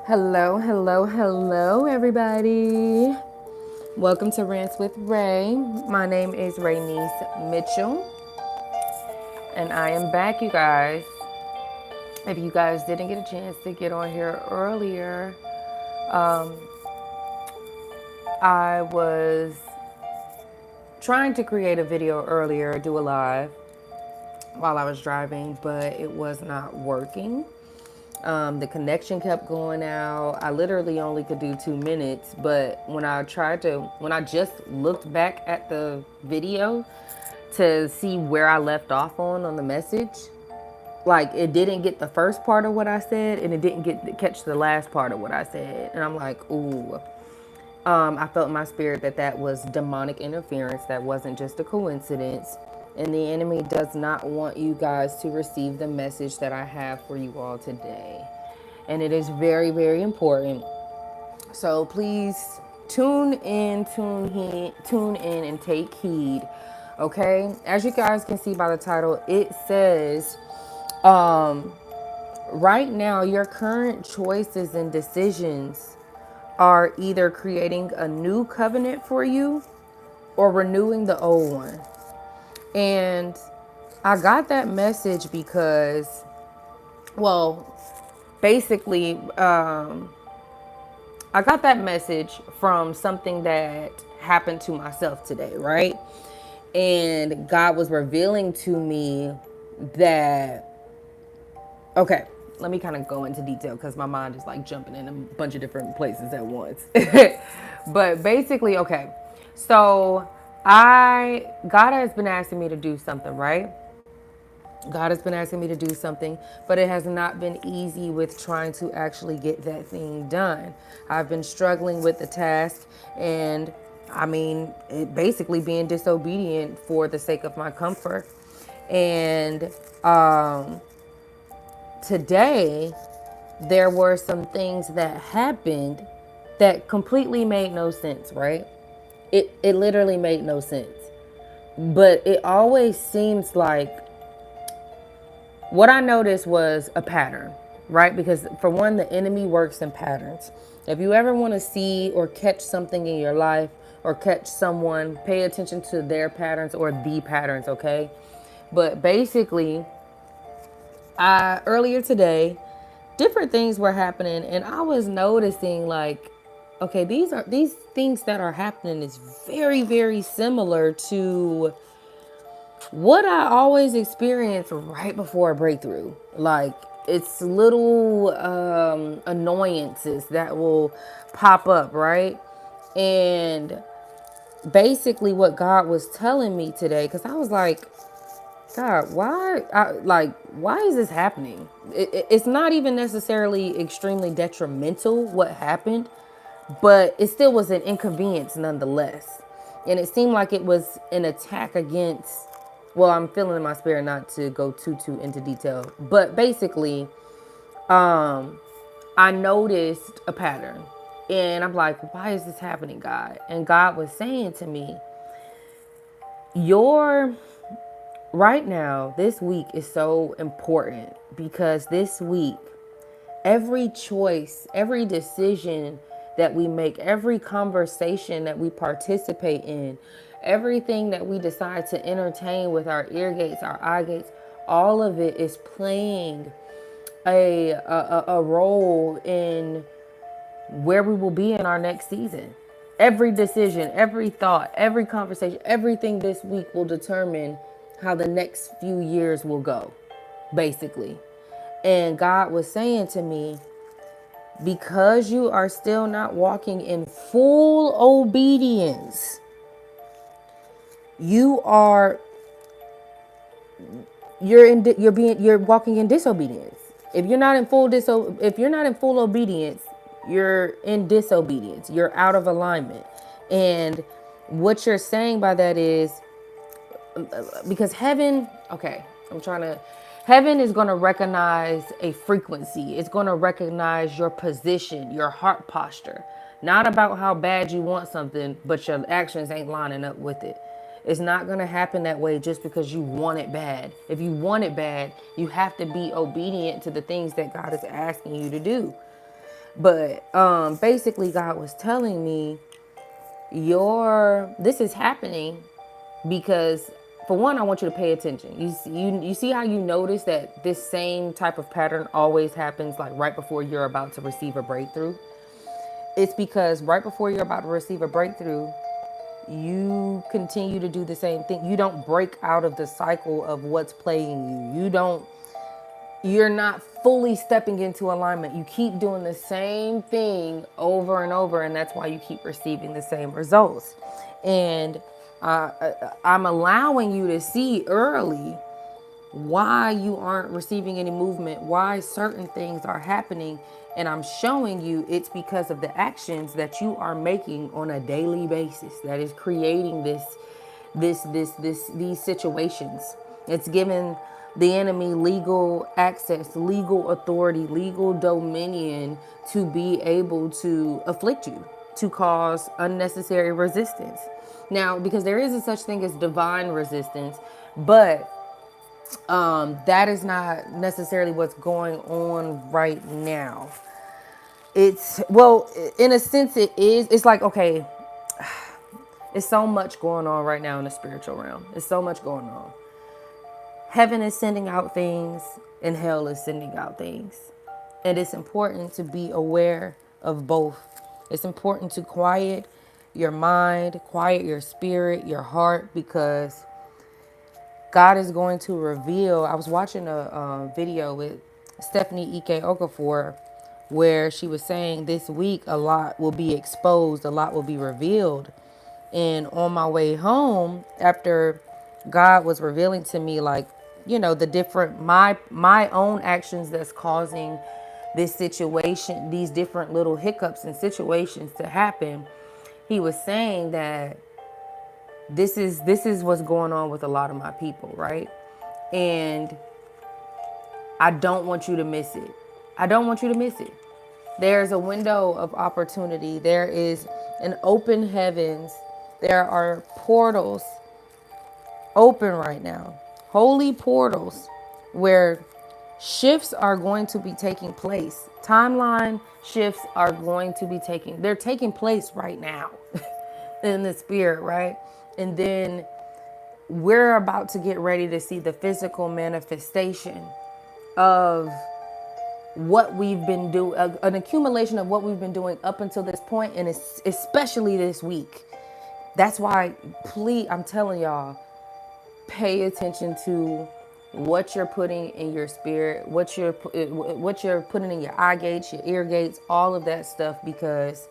Hello, hello, hello, everybody. Welcome to Rants with Ray. My name is Raynice Mitchell, and I am back, you guys. If you guys didn't get a chance to get on here earlier, I was trying to create a video earlier, do a live while I was driving, but it was not working. The connection kept going out. I literally only could do 2 minutes, but when I just looked back at the video to see where I left off on the message, like it didn't get the first part of what I said and it didn't catch the last part of what I said. And I'm like, ooh. I felt in my spirit that that was demonic interference. That wasn't just a coincidence. And the enemy does not want you guys to receive the message that I have for you all today. And it is very, very important. So please tune in and take heed. Okay? As you guys can see by the title, it says, right now, your current choices and decisions are either creating a new covenant for you or renewing the old one. And I got that message because, well, basically, I got that message from something that happened to myself today, right? And God was revealing to me that, okay, let me kind of go into detail because my mind is like jumping in a bunch of different places at once. But basically, okay, so God has been asking me to do something, right? God has been asking me to do something, but it has not been easy with trying to actually get that thing done. I've been struggling with the task, and I mean, it basically being disobedient for the sake of my comfort. And today, there were some things that happened that completely made no sense, right? It literally made no sense. But it always seems like what I noticed was a pattern, right? Because for one, the enemy works in patterns. If you ever want to see or catch something in your life or catch someone, pay attention to their patterns or the patterns, okay? But basically, earlier today, different things were happening and I was noticing like, okay, these things that are happening is very, very similar to what I always experience right before a breakthrough. Like it's little annoyances that will pop up, right? And basically what God was telling me today, because I was like, God, why is this happening? It's not even necessarily extremely detrimental what happened, but it still was an inconvenience nonetheless. And it seemed like it was an attack against, well, I'm feeling in my spirit not to go too into detail, but basically, I noticed a pattern. And I'm like, why is this happening, God? And God was saying to me, your right now, this week is so important because this week, every choice, every decision that we make, every conversation that we participate in, everything that we decide to entertain with our ear gates, our eye gates, all of it is playing a role in where we will be in our next season. Every decision, every thought, every conversation, everything this week will determine how the next few years will go, basically. And God was saying to me, because you are still not walking in full obedience, you are you're walking in disobedience. If you're not in full obedience, you're in disobedience. You're out of alignment. And what you're saying by that is because heaven, okay, heaven is going to recognize a frequency. It's going to recognize your position, your heart posture. Not about how bad you want something, but your actions ain't lining up with it. It's not going to happen that way just because you want it bad. If you want it bad, you have to be obedient to the things that God is asking you to do. But basically God was telling me this is happening because, for one, I want you to pay attention. You see how you notice that this same type of pattern always happens like right before you're about to receive a breakthrough. It's because right before you're about to receive a breakthrough, you continue to do the same thing. You don't break out of the cycle of what's plaguing you. You're not fully stepping into alignment. You keep doing the same thing over and over, and that's why you keep receiving the same results. And I'm allowing you to see early why you aren't receiving any movement, why certain things are happening. And I'm showing you it's because of the actions that you are making on a daily basis that is creating these situations. It's giving the enemy legal access, legal authority, legal dominion to be able to afflict you, to cause unnecessary resistance. Now, because there is a such thing as divine resistance, but that is not necessarily what's going on right now. It's, well, in a sense it is. It's like, okay, it's so much going on right now in the spiritual realm. It's so much going on. Heaven is sending out things and hell is sending out things. And it's important to be aware of both. It's important to quiet your mind, quiet your spirit, your heart, because God is going to reveal. I was watching a video with Stephanie Ike Okafor where she was saying this week a lot will be exposed, a lot will be revealed. And on my way home, after God was revealing to me, like, the different, my own actions that's causing this situation, these different little hiccups and situations to happen, he was saying that this is what's going on with a lot of my people, right? And I don't want you to miss it. I don't want you to miss it. There's a window of opportunity. There is an open heavens. There are portals open right now. Holy portals where shifts are going to be taking place. Timeline shifts are going to be they're taking place right now in the spirit, right? And then we're about to get ready to see the physical manifestation of what we've been doing, an accumulation of what we've been doing up until this point, and especially this week. That's why, please, I'm telling y'all, pay attention to what you're putting in your spirit, what you're putting in your eye gates, your ear gates, all of that stuff, because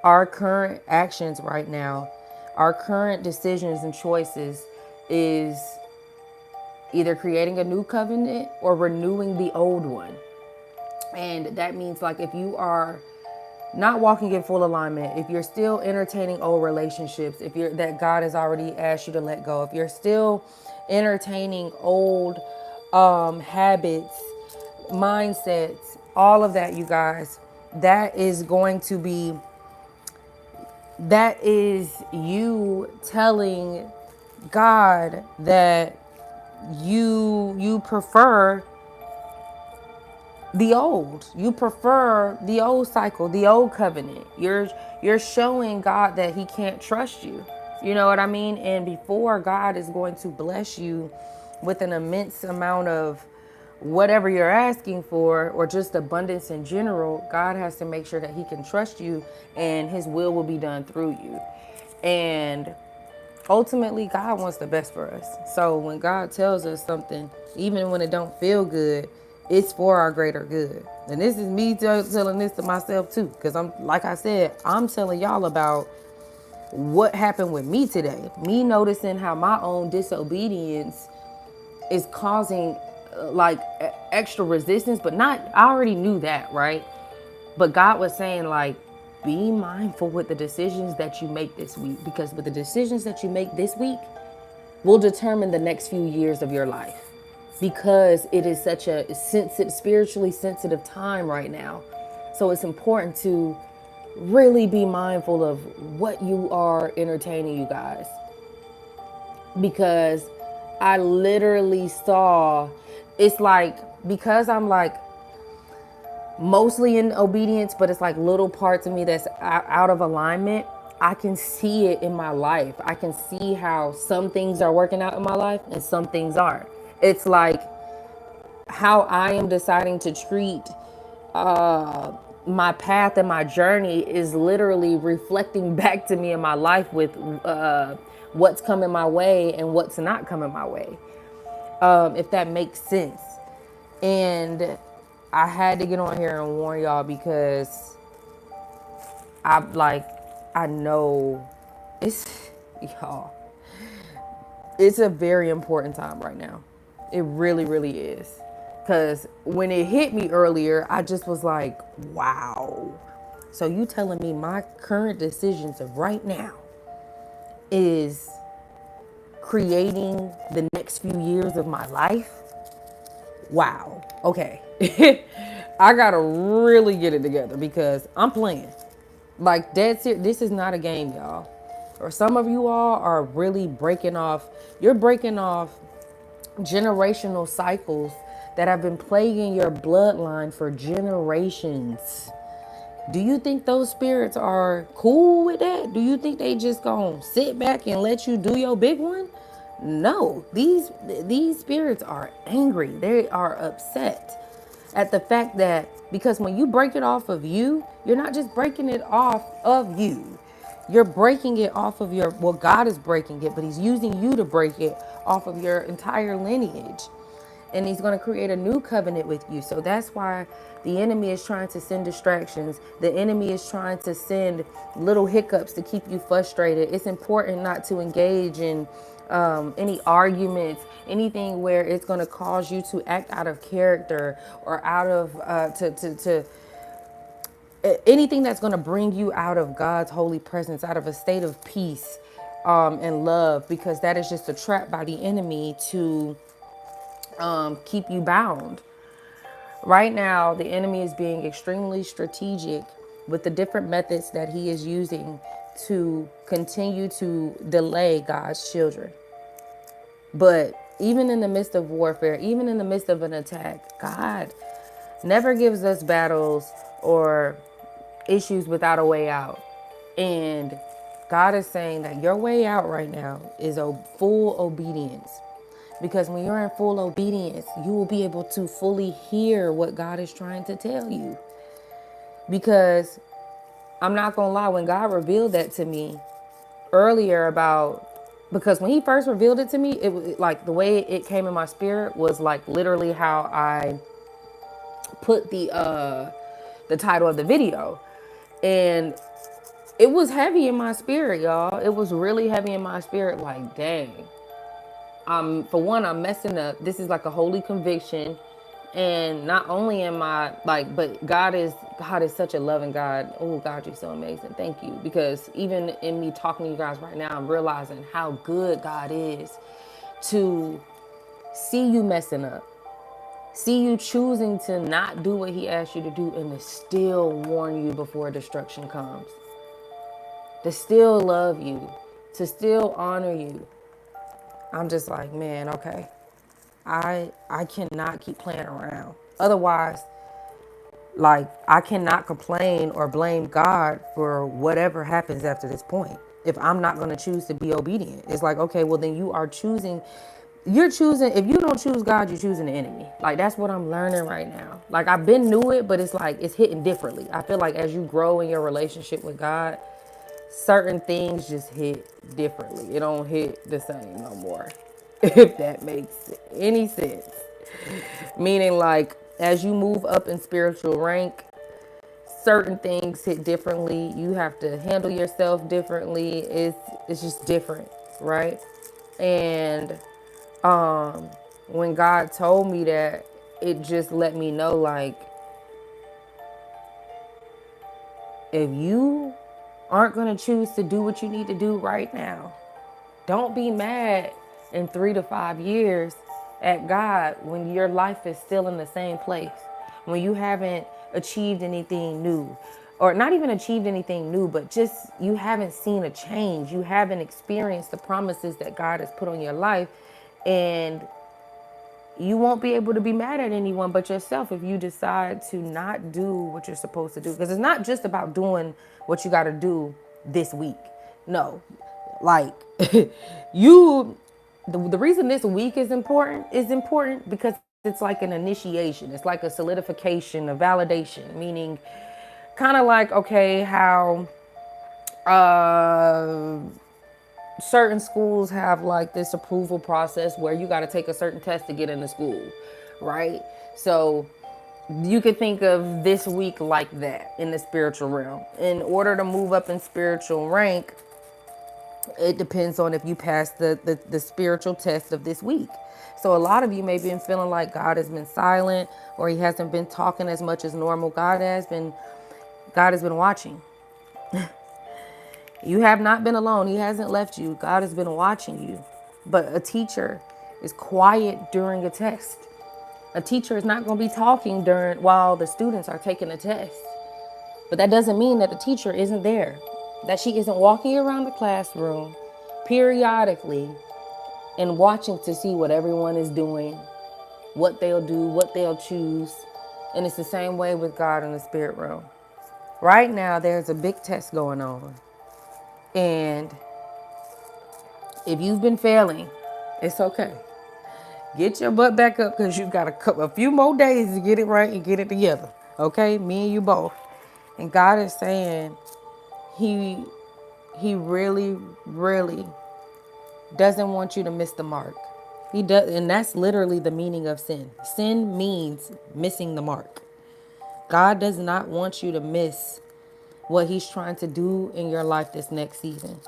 our current actions right now, our current decisions and choices is either creating a new covenant or renewing the old one. And that means, like, if you are not walking in full alignment, if you're still entertaining old relationships, if you're that God has already asked you to let go, if you're still entertaining old habits, mindsets, all of that, you guys, that is you telling God that you prefer the old. You prefer the old cycle, the old covenant. You're showing God that he can't trust you. You know what I mean? And before God is going to bless you with an immense amount of whatever you're asking for, or just abundance in general, God has to make sure that he can trust you and his will be done through you. And ultimately, God wants the best for us. So when God tells us something, even when it don't feel good, it's for our greater good. And this is me telling this to myself too, because like I said, I'm telling y'all about what happened with me today. Me noticing how my own disobedience is causing extra resistance, but not, I already knew that, right? But God was saying, like, be mindful with the decisions that you make this week, because with the decisions that you make this week will determine the next few years of your life, because it is such a spiritually sensitive time right now. So it's important to really be mindful of what you are entertaining, you guys, because I literally saw, it's like, because I'm like, mostly in obedience, but it's like little parts of me that's out of alignment. I can see it in my life. I can see how some things are working out in my life and some things aren't. It's like how I am deciding to treat my path and my journey is literally reflecting back to me in my life with what's coming my way and what's not coming my way, if that makes sense. And I had to get on here and warn y'all because I know it's, y'all, it's a very important time right now. It really, really is. Because when it hit me earlier, I just was like, wow. So you telling me my current decisions of right now is creating the next few years of my life? Wow. Okay. I gotta really get it together because I'm playing. Like dead serious. This is not a game, y'all. Or some of you all are really breaking off. You're breaking off generational cycles that have been plaguing your bloodline for generations. Do you think those spirits are cool with that? Do you think they just gonna sit back and let you do your big one? No, these spirits are angry. They are upset at the fact that because when you break it off of you, you're not just breaking it off of you. You're breaking it off of your, well, God is breaking it, but he's using you to break it off of your entire lineage. And he's going to create a new covenant with you. So that's why the enemy is trying to send distractions. The enemy is trying to send little hiccups to keep you frustrated. It's important not to engage in any arguments, anything where it's going to cause you to act out of character or out of anything that's going to bring you out of God's holy presence, out of a state of peace and love, because that is just a trap by the enemy to keep you bound. Right now, the enemy is being extremely strategic with the different methods that he is using to continue to delay God's children. But even in the midst of warfare, even in the midst of an attack, God never gives us battles or issues without a way out. And God is saying that your way out right now is a full obedience. Because when you're in full obedience, you will be able to fully hear what God is trying to tell you. Because I'm not going to lie, when God revealed that to me earlier about, because when he first revealed it to me, it was like the way it came in my spirit was like literally how I put the title of the video. And it was heavy in my spirit, y'all. It was really heavy in my spirit. Like, dang. For one, I'm messing up. This is like a holy conviction. And not only am I like, but God is such a loving God. Oh God, you're so amazing. Thank you. Because even in me talking to you guys right now, I'm realizing how good God is to see you messing up. See you choosing to not do what he asked you to do and to still warn you before destruction comes. To still love you. To still honor you. I'm just like, man, okay. I cannot keep playing around. Otherwise, like, I cannot complain or blame God for whatever happens after this point. If I'm not going to choose to be obedient, it's like, okay, well, then you're choosing, if you don't choose God, you're choosing the enemy. Like, that's what I'm learning right now. Like, I've been knew it, but it's like, it's hitting differently. I feel like as you grow in your relationship with God, certain things just hit differently. It don't hit the same no more. If that makes any sense. Meaning, like, as you move up in spiritual rank, certain things hit differently. You have to handle yourself differently. It's just different, right? And when God told me that, it just let me know, like, if you aren't going to choose to do what you need to do right now, don't be mad in 3 to 5 years at God when your life is still in the same place, when you haven't achieved anything new, or not even achieved anything new, but just you haven't seen a change. You haven't experienced the promises that God has put on your life. And you won't be able to be mad at anyone but yourself if you decide to not do what you're supposed to do. Because it's not just about doing what you got to do this week. No, like you, the reason this week is important because it's like an initiation. It's like a solidification, a validation, meaning kind of like, okay, how uh certain schools have like this approval process where you got to take a certain test to get into school, right? So you could think of this week like that in the spiritual realm. In order to move up in spiritual rank, it depends on if you pass the spiritual test of this week. So a lot of you may be feeling like God has been silent or he hasn't been talking as much as normal. God has been watching. You have not been alone. He hasn't left you. God has been watching you. But a teacher is quiet during a test. A teacher is not going to be talking during while the students are taking a test. But that doesn't mean that the teacher isn't there, that she isn't walking around the classroom periodically and watching to see what everyone is doing, what they'll do, what they'll choose. And it's the same way with God in the spirit realm. Right now, there's a big test going on. And if you've been failing, it's okay. Get your butt back up because you've got a few more days to get it right and get it together. Okay? Me and you both. And God is saying he really, really doesn't want you to miss the mark. He does, and that's literally the meaning of sin. Sin means missing the mark. God does not want you to miss what he's trying to do in your life this next season.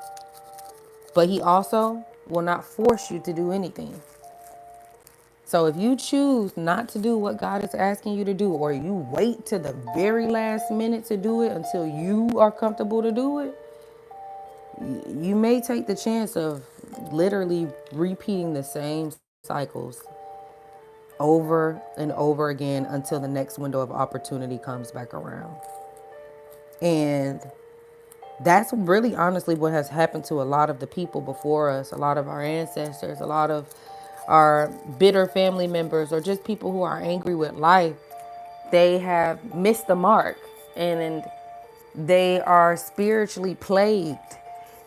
But he also will not force you to do anything. So if you choose not to do what God is asking you to do, or you wait to the very last minute to do it until you are comfortable to do it, you may take the chance of literally repeating the same cycles over and over again until the next window of opportunity comes back around. And that's really honestly what has happened to a lot of the people before us, a lot of our ancestors, a lot of our bitter family members, or just people who are angry with life. They have missed the mark and they are spiritually plagued.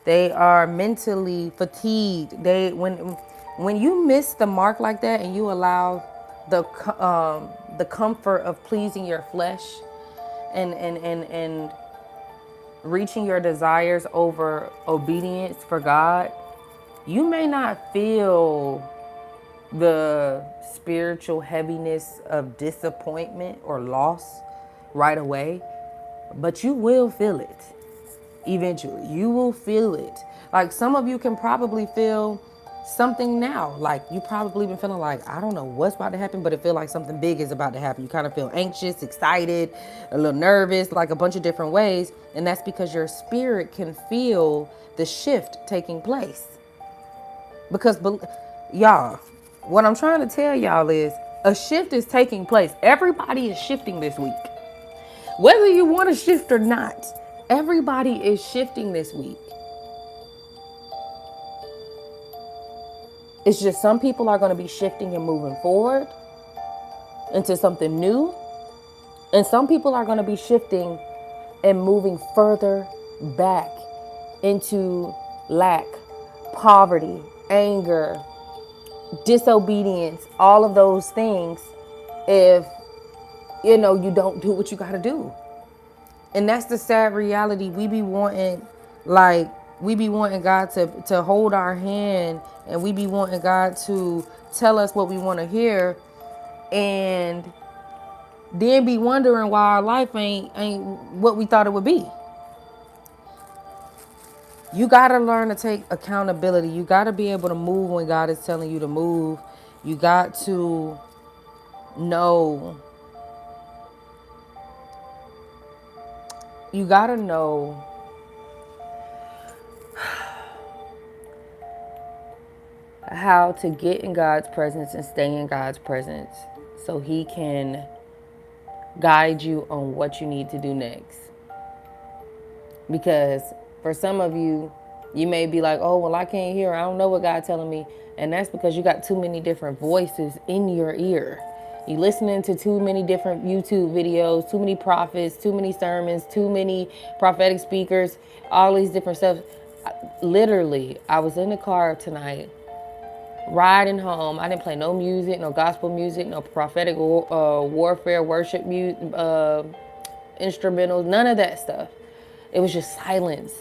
They are mentally fatigued. When you miss the mark like that and you allow the comfort of pleasing your flesh and reaching your desires over obedience for God, you may not feel the spiritual heaviness of disappointment or loss right away, but you will feel it eventually. You will feel it. Like some of you can probably feel something now. Like you probably been feeling like, I don't know what's about to happen, but it feel like something big is about to happen. You kind of feel anxious, excited, a little nervous, like a bunch of different ways. And that's because your spirit can feel the shift taking place. Because y'all, what I'm trying to tell y'all is a shift is taking place. Everybody is shifting this week. Whether you want to shift or not, everybody is shifting this week. It's just some people are going to be shifting and moving forward into something new. And some people are going to be shifting and moving further back into lack, poverty, anger, disobedience, all of those things if you don't do what you got to do. And that's the sad reality. We be wanting God to hold our hand, and we be wanting God to tell us what we want to hear, and then be wondering why our life ain't what we thought it would be. You got to learn to take accountability. You got to be able to move when God is telling you to move. You got to know. You got to know how to get in God's presence and stay in God's presence so he can guide you on what you need to do next. Because for some of you, You may be like, oh, well, I can't hear. I don't know what God's telling me. And that's because you got too many different voices in your ear. You listening to too many different YouTube videos, too many prophets, too many sermons, too many prophetic speakers, all these different stuff. Literally, I was in the car tonight, riding home. I didn't play no music, no gospel music, no prophetic warfare worship instrumentals, none of that stuff. It was just silence.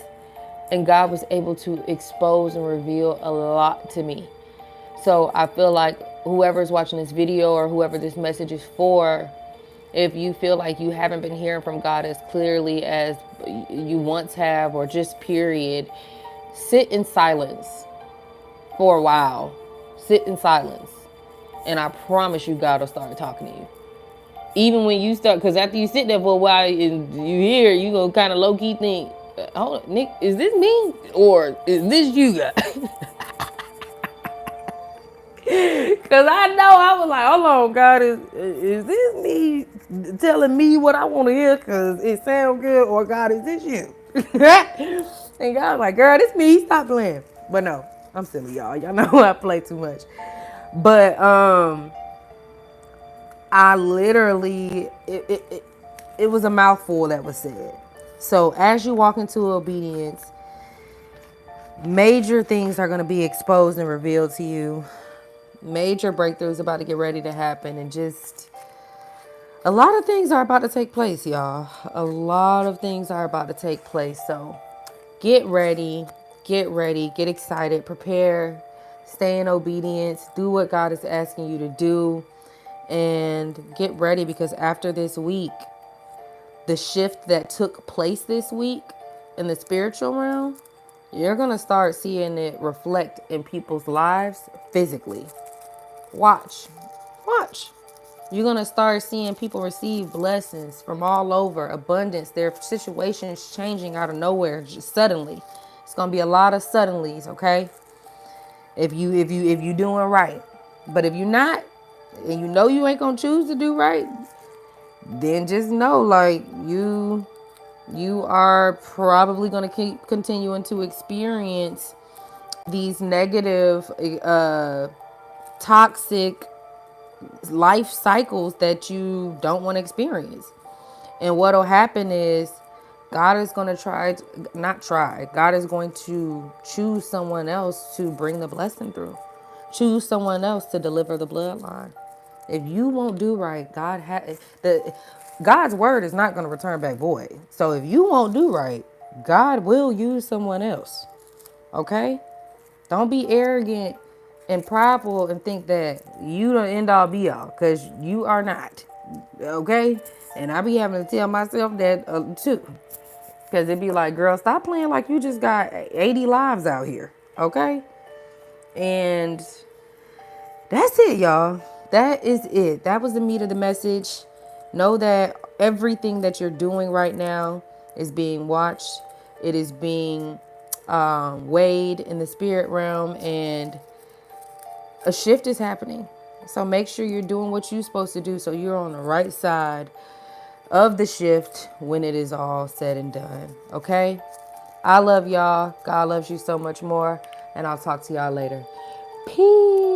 And God was able to expose and reveal a lot to me. So I feel like whoever's watching this video or whoever this message is for, if you feel like you haven't been hearing from God as clearly as you once have, or just period, sit in silence for a while. Sit in silence. And I promise you, God will start talking to you. Even when you start, because after you sit there for a while and you hear, you gonna kind of low key think, hold on, Nick, is this me or is this you guys? Because I know I was like, hold on, God, is this me telling me what I want to hear because it sounds good, or God, is this you? And God was like, girl, this me, stop playing. But no, I'm silly, y'all. Y'all know I play too much. But I literally, it was a mouthful that was said. So as you walk into obedience, major things are going to be exposed and revealed to you. Major breakthroughs about to get ready to happen, and just a lot of things are about to take place, y'all. A lot of things are about to take place. So get ready, get excited, prepare, stay in obedience, do what God is asking you to do, and get ready, because after this week, the shift that took place this week in the spiritual realm, you're going to start seeing it reflect in people's lives physically. Watch. You're going to start seeing people receive blessings from all over, abundance, their situations changing out of nowhere, just suddenly. It's going to be a lot of suddenlies, okay? If you doing right. But if you're not, and you know you ain't going to choose to do right, then just know, like, you are probably going to keep continuing to experience these negative, toxic life cycles that you don't want to experience. And what'll happen is God is going to God is going to choose someone else to bring the blessing through. Choose someone else to deliver the bloodline. If you won't do right, God's word is not going to return back void. So if you won't do right, God will use someone else. Okay? Don't be arrogant and prideful and think that you the end all be all, because you are not. Okay? And I be having to tell myself that too. Because it'd be like, girl, stop playing like you just got 80 lives out here. Okay? And that's it, y'all. That is it. That was the meat of the message. Know that everything that you're doing right now is being watched. It is being weighed in the spirit realm, and a shift is happening. So make sure you're doing what you're supposed to do, so you're on the right side of the shift when it is all said and done. Okay? I love y'all. God loves you so much more. And I'll talk to y'all later. Peace.